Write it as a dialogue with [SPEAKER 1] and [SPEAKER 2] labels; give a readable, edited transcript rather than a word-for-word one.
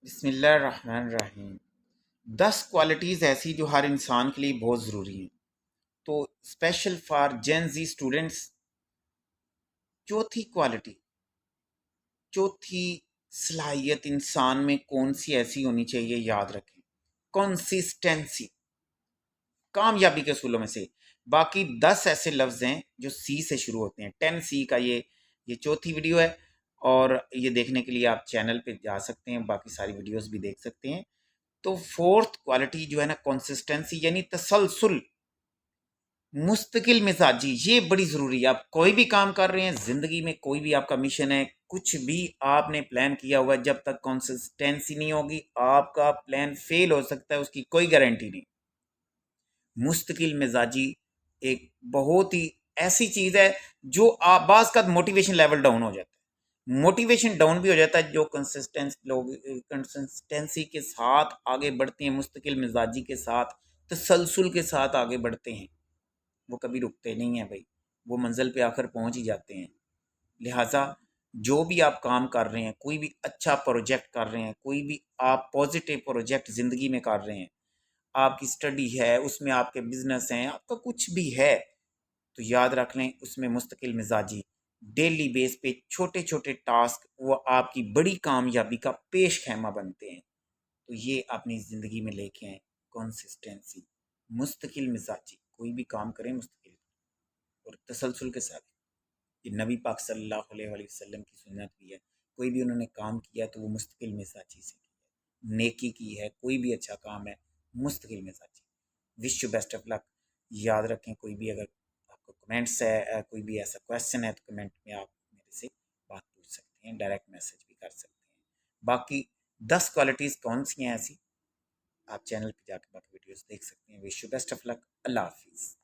[SPEAKER 1] بسم اللہ الرحمن الرحیم۔ 10 کوالٹیز ایسی جو ہر انسان کے لیے بہت ضروری ہیں، تو special for gen Z students چوتھی کوالٹی، چوتھی صلاحیت انسان میں کون سی ایسی ہونی چاہیے، یاد رکھیں، کنسسٹنسی، کامیابی کے اصولوں میں سے۔ باقی 10 ایسے لفظ ہیں جو سی سے شروع ہوتے ہیں، 10 سی کا یہ چوتھی ویڈیو ہے، اور یہ دیکھنے کے لیے آپ چینل پہ جا سکتے ہیں، باقی ساری ویڈیوز بھی دیکھ سکتے ہیں۔ تو فورتھ کوالٹی جو ہے نا، کنسسٹنسی، یعنی تسلسل، مستقل مزاجی، یہ بڑی ضروری ہے۔ آپ کوئی بھی کام کر رہے ہیں زندگی میں، کوئی بھی آپ کا مشن ہے، کچھ بھی آپ نے پلان کیا ہوا ہے، جب تک کنسسٹنسی نہیں ہوگی آپ کا پلان فیل ہو سکتا ہے، اس کی کوئی گارنٹی نہیں۔ مستقل مزاجی ایک بہت ہی ایسی چیز ہے جو آپ بعض کا موٹیویشن لیول ڈاؤن ہو جاتا ہے، موٹیویشن ڈاؤن بھی ہو جاتا ہے۔ جو لوگ کنسسٹنسی کے ساتھ آگے بڑھتے ہیں، مستقل مزاجی کے ساتھ، تسلسل کے ساتھ آگے بڑھتے ہیں، وہ کبھی رکتے نہیں ہیں بھائی، وہ منزل پہ آخر پہنچ ہی جاتے ہیں۔ لہٰذا جو بھی آپ کام کر رہے ہیں، کوئی بھی اچھا پروجیکٹ کر رہے ہیں، کوئی بھی آپ پازیٹیو پروجیکٹ زندگی میں کر رہے ہیں، آپ کی اسٹڈی ہے، اس میں آپ کے بزنس ہیں، آپ کا کچھ بھی ہے، تو یاد رکھ لیں اس میں مستقل مزاجی، ڈیلی بیس پہ چھوٹے چھوٹے ٹاسک وہ آپ کی بڑی کامیابی کا پیش خیمہ بنتے ہیں۔ تو یہ اپنی زندگی میں لے کے آئیں، کنسسٹنسی، مستقل مزاجی، کوئی بھی کام کریں مستقل اور تسلسل کے ساتھ۔ یہ نبی پاک صلی اللہ علیہ وآلہ وسلم کی سنت بھی ہے، کوئی بھی انہوں نے کام کیا تو وہ مستقل مزاجی سے کیا ہے، نیکی کی ہے، کوئی بھی اچھا کام ہے مستقل مزاجی۔ وش یو بیسٹ آف لک۔ یاد رکھیں، کوئی بھی اگر آپ کو کمنٹس ہے، کوئی بھی ایسا کویشچن ہے، تو کمنٹ میں آپ میرے سے بات پوچھ سکتے ہیں، ڈائریکٹ میسج بھی کر سکتے ہیں۔ باقی 10 کوالٹیز کون سی ہیں ایسی، آپ چینل پہ جا کے باقی ویڈیوز دیکھ سکتے ہیں۔ وش یو بیسٹ آف لک۔ اللہ حافظ۔